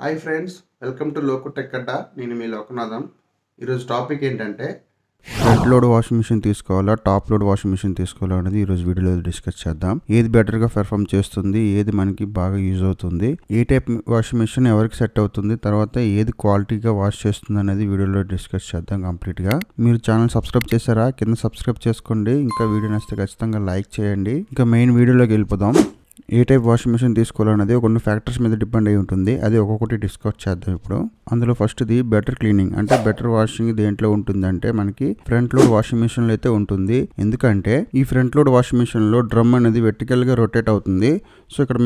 Hi friends, welcome to Loku టెక్అడ్డా. నేను మీ లోకనాథం. ఈరోజు టాపిక్ ఏంటంటే ఫ్రంట్ లోడ్ వాషింగ్ మిషన్ తీసుకోవాలా, టాప్ లోడ్ వాషింగ్ మిషన్ తీసుకోవాలా అనేది ఈరోజు వీడియోలో డిస్కస్ చేద్దాం. ఏది బెటర్గా పెర్ఫామ్ చేస్తుంది, ఏది మనకి బాగా యూజ్ అవుతుంది, ఏ టైప్ వాషింగ్ మిషన్ ఎవరికి సెట్ అవుతుంది, తర్వాత ఏది క్వాలిటీగా వాష్ చేస్తుంది అనేది వీడియోలో డిస్కస్ చేద్దాం కంప్లీట్గా. మీరు ఛానల్ సబ్స్క్రైబ్ చేశారా? కింద సబ్స్క్రైబ్ చేసుకోండి. ఇంకా వీడియో నచ్చితే ఖచ్చితంగా లైక్ చేయండి. ఇంకా మెయిన్ వీడియోలోకి వెళ్ళిపోదాం. ఏ టైప్ వాషింగ్ మిషన్ తీసుకోవాలనేది కొన్ని ఫ్యాక్టర్స్ మీద డిపెండ్ అయి ఉంటుంది. అది ఒక్కొక్కటి డిస్కస్ చేద్దాం ఇప్పుడు. అందులో ఫస్ట్ది బెటర్ క్లీనింగ్, అంటే బెటర్ వాషింగ్ దేంట్లో ఉంటుందంటే మనకి ఫ్రంట్ లోడ్ వాషింగ్ మిషన్లో అయితే ఉంటుంది. ఎందుకంటే ఈ ఫ్రంట్ లోడ్ వాషింగ్ మిషన్లో డ్రమ్ అనేది వెర్టికల్గా రొటేట్ అవుతుంది. సో ఇక్కడ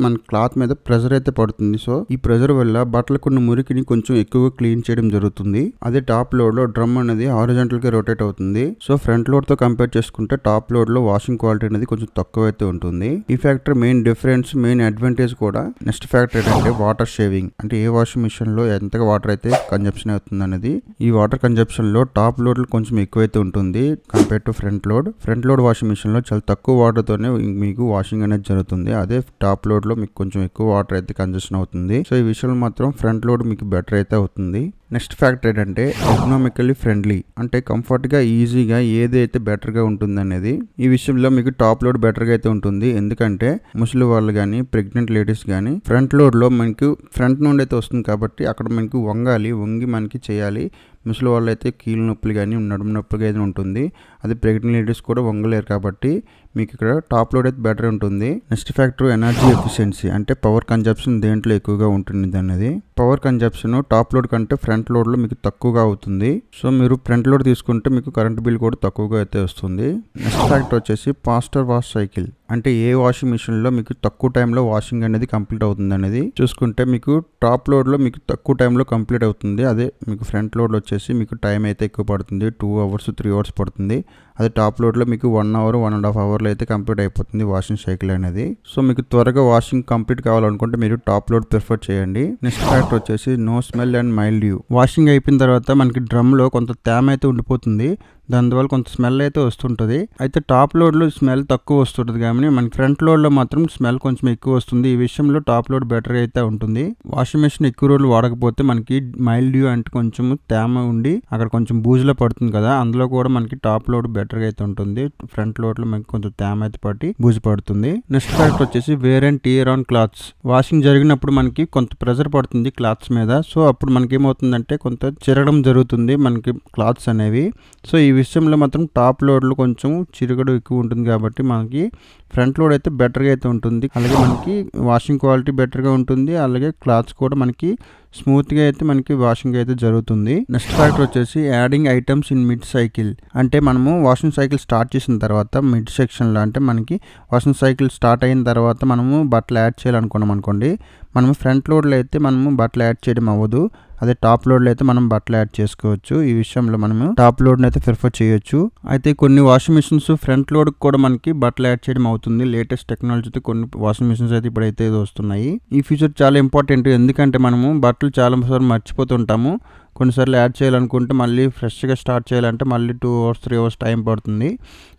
మన క్లాత్ మీద ప్రెజర్ అయితే పడుతుంది. సో ఈ ప్రెజర్ వల్ల బట్టలకున్న మురికిని కొంచెం ఎక్కువగా క్లీన్ చేయడం జరుగుతుంది. అదే టాప్ లోడ్ లో డ్రమ్ అనేది హారిజాంటల్ గా రొటేట్ అవుతుంది. సో ఫ్రంట్ లోడ్ తో కంపేర్ చేసుకుంటే టాప్ లోడ్ లో వాషింగ్ క్వాలిటీ అనేది కొంచెం తక్కువ అయితే ఉంటుంది. ఈ factor main difference, main advantage కూడా. నెక్స్ట్ ఫ్యాక్టర్ ఏంటంటే వాటర్ షేవింగ్, అంటే ఏ వాషింగ్ మిషన్ లో ఎంతగా వాటర్ అయితే కన్జంప్షన్ అవుతుంది అనేది. ఈ వాటర్ కన్జంప్షన్ లో టాప్ లోడ్ లో కొంచెం ఎక్కువైతే ఉంటుంది compare to front load. Front load washing machine లో చాలా తక్కువ వాటర్ తోనే మీకు వాషింగ్ అనేది జరుగుతుంది. అదే టాప్ లోడ్ లో మీకు కొంచెం ఎక్కువ వాటర్ అయితే కన్జంప్షన్ అవుతుంది. సో ఈ విషయంలో మాత్రం ఫ్రంట్ లోడ్ మీకు బెటర్ అయితే అవుతుంది. నెక్స్ట్ ఫ్యాక్టర్ ఏంటంటే ఎకనామికల్లీ ఫ్రెండ్లీ, అంటే కంఫర్ట్గా ఈజీగా ఏదైతే బెటర్గా ఉంటుంది అనేది. ఈ విషయంలో మీకు టాప్ లోడ్ బెటర్గా అయితే ఉంటుంది. ఎందుకంటే ముసలి వాళ్ళు కానీ, ప్రెగ్నెంట్ లేడీస్ కానీ ఫ్రంట్ లోడ్లో మనకు ఫ్రంట్ నుండి అయితే వస్తుంది కాబట్టి అక్కడ మనకి వంగి మనకి చేయాలి. ముసలి వాళ్ళు అయితే కీళ్ళ నొప్పులు కానీ, నడుము నొప్పులు కానీ ఉంటుంది. అది ప్రెగ్నెంట్ లేడీస్ కూడా వంగలేరు కాబట్టి మీకు ఇక్కడ టాప్ లోడ్ అయితే బెటర్ ఉంటుంది. నెక్స్ట్ ఫ్యాక్టర్ ఎనర్జీ ఎఫిషియన్సీ, అంటే పవర్ కన్జంప్షన్ దేంట్లో ఎక్కువగా ఉంటుంది అనేది. పవర్ కన్జంప్షన్ టాప్ లోడ్ కంటే ఫ్రంట్ లోడ్ లో మీకు తక్కువగా అవుతుంది. సో మీరు ఫ్రంట్ లోడ్ తీసుకుంటే మీకు కరెంట్ బిల్ కూడా తక్కువగా అయితే వస్తుంది. నెక్స్ట్ ఫ్యాక్టర్ వచ్చేసి ఫాస్టర్ వాష్ సైకిల్, అంటే ఏ వాషింగ్ మిషన్ లో మీకు తక్కువ టైంలో వాషింగ్ అనేది కంప్లీట్ అవుతుంది అనేది చూసుకుంటే మీకు టాప్ లోడ్ లో మీకు తక్కువ టైంలో కంప్లీట్ అవుతుంది. అదే మీకు ఫ్రంట్ లోడ్ వచ్చేసి మీకు టైం అయితే ఎక్కువ పడుతుంది. 2 hours 3 hours పడుతుంది. అదే టాప్ లోడ్ లో మీకు 1 hour 1.5 hours అయితే కంప్లీట్ అయిపోతుంది వాషింగ్ సైకిల్ అనేది. సో మీకు త్వరగా వాషింగ్ కంప్లీట్ కావాలనుకుంటే మీరు టాప్ లోడ్ ప్రిఫర్ చేయండి. నెక్స్ట్ ఫ్యాక్టర్ వచ్చేసి no smell and mildew. Washing అయిపోయిన తర్వాత మనకి డ్రమ్ లో కొంత తేమ అయితే ఉండిపోతుంది. దానివల్ల కొంత స్మెల్ అయితే వస్తుంటుంది. అయితే టాప్ లోడ్లో స్మెల్ తక్కువ వస్తుంటుంది, కానీ మన ఫ్రంట్ లోడ్లో మాత్రం స్మెల్ కొంచెం ఎక్కువ వస్తుంది. ఈ విషయంలో టాప్ లోడ్ బెటర్ అయితే ఉంటుంది. వాషింగ్ మెషిన్ ఎక్కువ రోజులు వాడకపోతే మనకి మైల్డ్ డ్యూ అంటే కొంచెం తేమ ఉండి అక్కడ కొంచెం బూజులో పడుతుంది కదా, అందులో కూడా మనకి టాప్ లోడ్ బెటర్గా అయితే ఉంటుంది. ఫ్రంట్ లోడ్లో మనకి కొంచెం తేమ అయితే పట్టి బూజు పడుతుంది. నెక్స్ట్ ఫ్యాక్టర్ వచ్చేసి wear and tear on clothes. Washing జరిగినప్పుడు మనకి కొంత ప్రెజర్ పడుతుంది క్లాత్స్ మీద. సో అప్పుడు మనకి ఏమవుతుందంటే కొంత చిరగడం జరుగుతుంది మనకి క్లాత్స్ అనేవి. సో ఈ విషయంలో మాత్రం టాప్ లోడ్లో కొంచెం చిరుగడు ఎక్కువ ఉంటుంది కాబట్టి మనకి ఫ్రంట్ లోడ్ అయితే బెటర్గా అయితే ఉంటుంది. అలాగే మనకి వాషింగ్ క్వాలిటీ బెటర్గా ఉంటుంది. అలాగే క్లాత్స్ కూడా మనకి స్మూత్గా అయితే మనకి వాషింగ్ అయితే జరుగుతుంది. నెక్స్ట్ ఫ్యాక్టర్ వచ్చేసి adding items in mid cycle, అంటే మనము వాషింగ్ సైకిల్ స్టార్ట్ చేసిన తర్వాత మిడ్ సెక్షన్లో, అంటే మనకి వాషింగ్ సైకిల్ స్టార్ట్ అయిన తర్వాత మనము బట్టలు యాడ్ చేయాలనుకున్నాం అనుకోండి, మనము ఫ్రంట్ లోడ్లో అయితే మనము బట్టలు యాడ్ చేయడం అవ్వదు. అదే టాప్ లోడ్లో అయితే మనం బట్టలు యాడ్ చేసుకోవచ్చు. ఈ విషయంలో మనము టాప్ లోడ్ని అయితే ప్రిఫర్ చేయొచ్చు. అయితే కొన్ని వాషింగ్ మిషన్స్ ఫ్రంట్ లోడ్ కూడా మనకి బట్టలు యాడ్ చేయడం అవుతుంది. లేటెస్ట్ టెక్నాలజీతో కొన్ని వాషింగ్ మిషన్స్ అయితే ఇప్పుడైతే వస్తున్నాయి. ఈ ఫీచర్ చాలా ఇంపార్టెంట్, ఎందుకంటే మనము బట్టలు చాలా సార్లు మర్చిపోతుంటాము. కొన్నిసార్లు యాడ్ చేయాలనుకుంటే మళ్ళీ ఫ్రెష్గా స్టార్ట్ చేయాలంటే మళ్ళీ 2 hours 3 hours టైం పడుతుంది.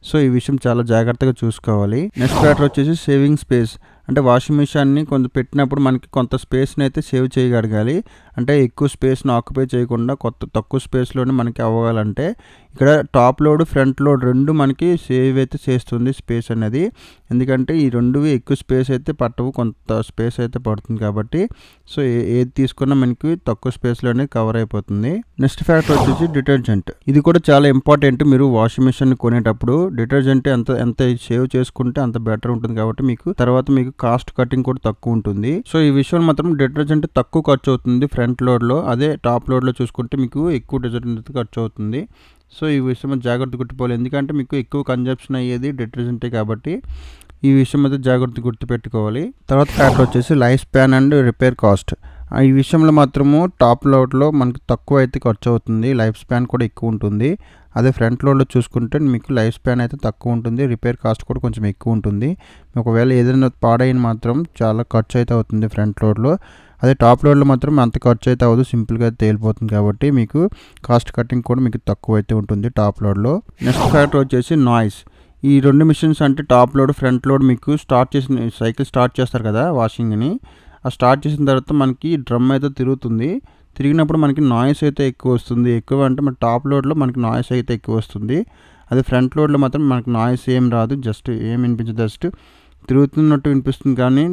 సో ఈ విషయం చాలా జాగ్రత్తగా చూసుకోవాలి. నెక్స్ట్ ఫ్యాక్టర్ వచ్చేసి సేవింగ్ స్పేస్, అంటే వాషింగ్ మిషన్ని కొంత పెట్టినప్పుడు మనకి కొంత స్పేస్ని అయితే సేవ్ చేయగలగాలి. అంటే ఎక్కువ స్పేస్ని ఆక్యుపై చేయకుండా తక్కువ స్పేస్లోనే మనకి అవ్వాలంటే ఇక్కడ టాప్ లోడ్ ఫ్రంట్ లోడ్ రెండు మనకి సేవ్ అయితే చేస్తుంది స్పేస్ అనేది. ఎందుకంటే ఈ రెండు ఎక్కువ స్పేస్ అయితే పట్టవు, కొంత స్పేస్ అయితే పడుతుంది కాబట్టి. సో ఏది తీసుకున్నా మనకి తక్కువ స్పేస్లోనే కవర్ అయిపోతుంది. నెక్స్ట్ ఫ్యాక్టర్ వచ్చేసి డిటర్జెంట్. ఇది కూడా చాలా ఇంపార్టెంట్. మీరు వాషింగ్ మిషన్ కొనేటప్పుడు డిటర్జెంట్ ఎంత సేవ్ చేసుకుంటే అంత బెటర్ ఉంటుంది కాబట్టి మీకు కాస్ట్ కటింగ్ కూడా తక్కువ ఉంటుంది. సో ఈ విషయంలో మాత్రం డిటర్జెంట్ తక్కువ ఖర్చు అవుతుంది ఫ్రంట్ లోడ్లో. అదే టాప్ లోడ్లో చూసుకుంటే మీకు ఎక్కువ డిటర్జెంట్ ఖర్చు అవుతుంది. సో ఈ విషయం జాగ్రత్త గుర్తుపోవాలి, ఎందుకంటే మీకు ఎక్కువ కన్జంప్షన్ అయ్యేది డిటర్జెంటే కాబట్టి ఈ విషయం అయితే జాగ్రత్త గుర్తుపెట్టుకోవాలి. తర్వాత ఫ్యాక్టర్ వచ్చేసి life span and repair cost. ఈ విషయంలో మాత్రము టాప్ లోడ్లో మనకు తక్కువ అయితే ఖర్చు అవుతుంది, లైఫ్ స్పాన్ కూడా ఎక్కువ ఉంటుంది. అదే ఫ్రంట్ లోడ్లో చూసుకుంటే మీకు లైఫ్ స్పాన్ అయితే తక్కువ ఉంటుంది, రిపేర్ కాస్ట్ కూడా కొంచెం ఎక్కువ ఉంటుంది. ఒకవేళ ఏదైనా పాడైన మాత్రం చాలా ఖర్చు అయితే అవుతుంది ఫ్రంట్ లోడ్లో. అదే టాప్ లోడ్లో మాత్రం అంత ఖర్చు అయితే అవ్వదు, సింపుల్గా తేలిపోతుంది కాబట్టి మీకు కాస్ట్ కటింగ్ కూడా మీకు తక్కువ అయితే ఉంటుంది టాప్ లోడ్లో. నెక్స్ట్ ఫ్యాక్టర్ వచ్చేసి నాయిస్. ఈ రెండు మిషన్స్ అంటే టాప్ లోడ్ ఫ్రంట్ లోడ్ మీకు సైకిల్ స్టార్ట్ చేస్తారు కదా వాషింగ్ని, ఆ స్టార్ట్ చేసిన తర్వాత మనకి డ్రమ్ అయితే తిరుగుతుంది. తిరిగినప్పుడు మనకి నాయిస్ అయితే ఎక్కువ వస్తుంది. ఎక్కువ అంటే మన టాప్ లోడ్లో మనకి నాయిస్ అయితే ఎక్కువ వస్తుంది. అదే ఫ్రంట్ లోడ్లో మాత్రం మనకి నాయిస్ ఏం రాదు, జస్ట్ ఏం వినిపించదు, జస్ట్ తిరుగుతున్నట్టు వినిపిస్తుంది. కానీ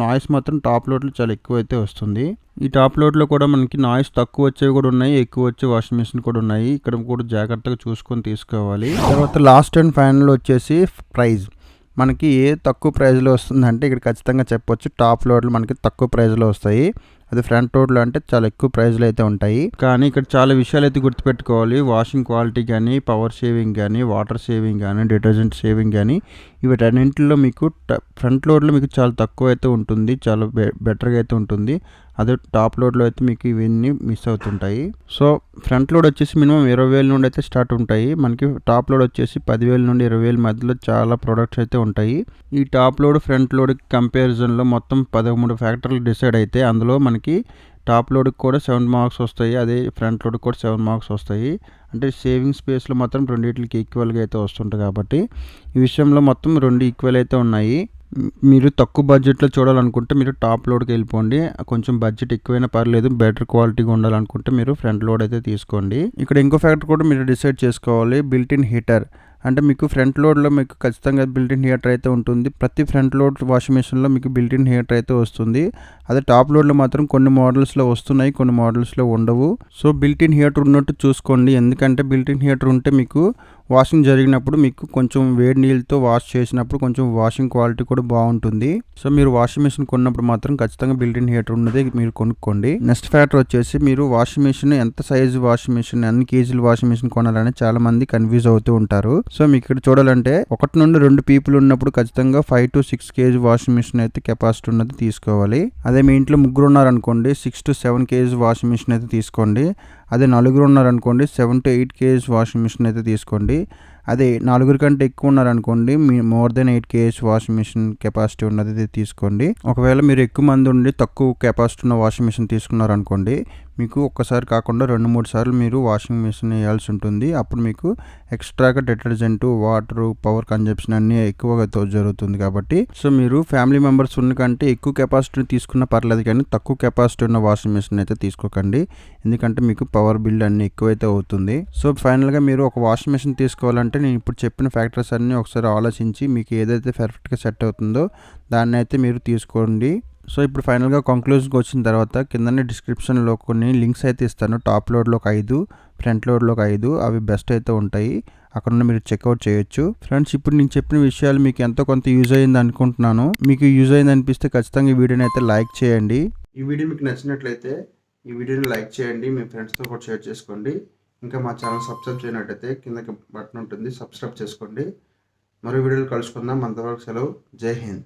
నాయిస్ మాత్రం టాప్ లోడ్లో చాలా ఎక్కువ అయితే వస్తుంది. ఈ టాప్ లోడ్లో కూడా మనకి నాయిస్ తక్కువ వచ్చేవి కూడా ఉన్నాయి, ఎక్కువ వచ్చే వాషింగ్ మిషన్ కూడా ఉన్నాయి. ఇక్కడ కూడా జాగ్రత్తగా చూసుకొని తీసుకోవాలి. తర్వాత లాస్ట్ అండ్ ఫైనల్ వచ్చేసి ప్రైస్. మనకి ఏ తక్కువ ప్రైస్లో వస్తుందంటే ఇక్కడ ఖచ్చితంగా చెప్పొచ్చు టాప్ లోడ్లు మనకి తక్కువ ప్రైస్లో వస్తాయి. అది ఫ్రంట్ లోడ్లో అంటే చాలా ఎక్కువ ప్రైస్లో అయితే ఉంటాయి. కానీ ఇక్కడ చాలా విషయాలు అయితే గుర్తుపెట్టుకోవాలి. వాషింగ్ క్వాలిటీ కానీ, పవర్ సేవింగ్ కానీ, వాటర్ సేవింగ్ కానీ, డిటర్జెంట్ సేవింగ్ కానీ, వీటన్నింటిలో మీకు ఫ్రంట్ లోడ్లో మీకు చాలా తక్కువ అయితే ఉంటుంది, చాలా బెటర్గా అయితే ఉంటుంది. అదే టాప్ లోడ్లో అయితే మీకు ఇవన్నీ మిస్ అవుతుంటాయి. సో ఫ్రంట్ లోడ్ వచ్చేసి మినిమం 20,000 నుండి అయితే స్టార్ట్ ఉంటాయి. మనకి టాప్ లోడ్ వచ్చేసి 10,000 నుండి 20,000 మధ్యలో చాలా ప్రొడక్ట్స్ అయితే ఉంటాయి. ఈ టాప్ లోడ్ ఫ్రంట్ లోడ్ కంపారిజన్లో మొత్తం 13 ఫ్యాక్టర్లు డిసైడ్ అయితే అందులో మనకి టాప్ లోడ్కి కూడా 7 మార్క్స్ వస్తాయి, అదే ఫ్రంట్ లోడ్కి కూడా 7 మార్క్స్ వస్తాయి. అంటే సేవింగ్ స్పేస్లో మాత్రం రెండింటికి ఈక్వల్గా అయితే వస్తుంటుంది. కాబట్టి ఈ విషయంలో మొత్తం 2 ఈక్వల్ అయితే ఉన్నాయి. మీరు తక్కువ బడ్జెట్లో చూడాలనుకుంటే మీరు టాప్ లోడ్కి వెళ్ళిపోండి. కొంచెం బడ్జెట్ ఎక్కువైనా పర్లేదు, బెటర్ క్వాలిటీగా ఉండాలనుకుంటే మీరు ఫ్రంట్ లోడ్ అయితే తీసుకోండి. ఇక్కడ ఇంకో ఫ్యాక్టర్ కూడా మీరు డిసైడ్ చేసుకోవాలి, బిల్ట్ ఇన్ హీటర్. అంటే మీకు ఫ్రంట్ లోడ్లో మీకు ఖచ్చితంగా బిల్ట్ ఇన్ హీటర్ అయితే ఉంటుంది. ప్రతి ఫ్రంట్ లోడ్ వాషింగ్ మిషన్లో మీకు బిల్ట్ ఇన్ హీటర్ అయితే వస్తుంది. అదే టాప్ లోడ్లో మాత్రం కొన్ని మోడల్స్లో వస్తున్నాయి, కొన్ని మోడల్స్లో ఉండవు. సో బిల్ట్ ఇన్ హీటర్ ఉన్నట్టు చూసుకోండి. ఎందుకంటే బిల్ట్ ఇన్ హీటర్ ఉంటే మీకు వాషింగ్ జరిగినప్పుడు మీకు కొంచెం వేడి నీళ్ళతో వాష్ చేసినప్పుడు కొంచెం వాషింగ్ క్వాలిటీ కూడా బాగుంటుంది. సో మీరు వాషింగ్ మిషన్ కొన్నప్పుడు మాత్రం ఖచ్చితంగా బిల్ట్ ఇన్ హీటర్ ఉన్నది మీరు కొనుక్కోండి. నెక్స్ట్ ఫ్యాక్టర్ వచ్చేసి మీరు వాషింగ్ మిషన్ ఎంత సైజు వాషింగ్ మిషన్, ఎన్ని కేజీలు వాషింగ్ మిషన్ కొనాలని చాలా మంది కన్ఫ్యూజ్ అవుతూ ఉంటారు. సో మీకు ఇక్కడ చూడాలంటే 1 నుండి 2 పీపుల్ ఉన్నప్పుడు ఖచ్చితంగా 5 to 6 కేజీ వాషింగ్ మిషన్ అయితే కెపాసిటీ ఉన్నది తీసుకోవాలి. అదే మీ ఇంట్లో 3 ఉన్నారనుకోండి 6 to 7 కేజీ వాషింగ్ మిషన్ అయితే తీసుకోండి. అదే 4 ఉన్నారనుకోండి 7 to 8 కేజీ వాషింగ్ మిషన్ అయితే తీసుకోండి. అదే 4 కంటే ఎక్కువ ఉన్నారనుకోండి మీ more than 8 kg washing machine capacity ఉన్నది తీసుకోండి. ఒకవేళ మీరు ఎక్కువ మంది ఉండి తక్కువ కెపాసిటీ ఉన్న వాషింగ్ మిషన్ తీసుకున్నారనుకోండి మీకు ఒక్కసారి కాకుండా 2-3 సార్లు మీరు వాషింగ్ మిషన్ వేయాల్సి ఉంటుంది. అప్పుడు మీకు ఎక్స్ట్రాగా డిటర్జెంట్, వాటర్, పవర్ కన్జంప్షన్ అన్నీ ఎక్కువగా జరుగుతుంది. కాబట్టి సో మీరు ఫ్యామిలీ మెంబర్స్ ఉన్న కంటే ఎక్కువ కెపాసిటీ తీసుకున్నా పర్లేదు, కానీ తక్కువ కెపాసిటీ ఉన్న వాషింగ్ మిషన్ అయితే తీసుకోకండి. ఎందుకంటే మీకు పవర్ బిల్ అన్నీ ఎక్కువైతే అవుతుంది. సో ఫైనల్గా మీరు ఒక వాషింగ్ మిషన్ తీసుకోవాలంటే నేను ఇప్పుడు చెప్పిన ఫ్యాక్టర్స్ అన్నీ ఒకసారి ఆలోచించి మీకు ఏదైతే పర్ఫెక్ట్గా సెట్ అవుతుందో దాన్ని అయితే మీరు తీసుకోండి. సో ఇప్పుడు ఫైనల్గా కంక్లూజన్కి వచ్చిన తర్వాత కిందనే డిస్క్రిప్షన్లో కొన్ని లింక్స్ అయితే ఇస్తాను. టాప్ లోడ్లో ఒక 5, ఫ్రంట్ లోడ్లో ఒక 5, అవి బెస్ట్ అయితే ఉంటాయి. అక్కడ నుండి మీరు చెక్అవుట్ చేయొచ్చు. ఫ్రెండ్స్ ఇప్పుడు నేను చెప్పిన విషయాలు మీకు ఎంతో కొంత యూజ్ అయ్యింది అనుకుంటున్నాను. మీకు యూజ్ అయింది అనిపిస్తే ఖచ్చితంగా ఈ వీడియోని అయితే లైక్ చేయండి. ఈ వీడియో మీకు నచ్చినట్లయితే ఈ వీడియోని లైక్ చేయండి, మీ ఫ్రెండ్స్తో కూడా షేర్ చేసుకోండి. ఇంకా మా ఛానల్ సబ్స్క్రైబ్ చేయనట్టయితే కిందకి బటన్ ఉంటుంది, సబ్స్క్రైబ్ చేసుకోండి. మరో వీడియోలో కలుసుకుందాం. అంతవరకు సెలవు. జై హింద్.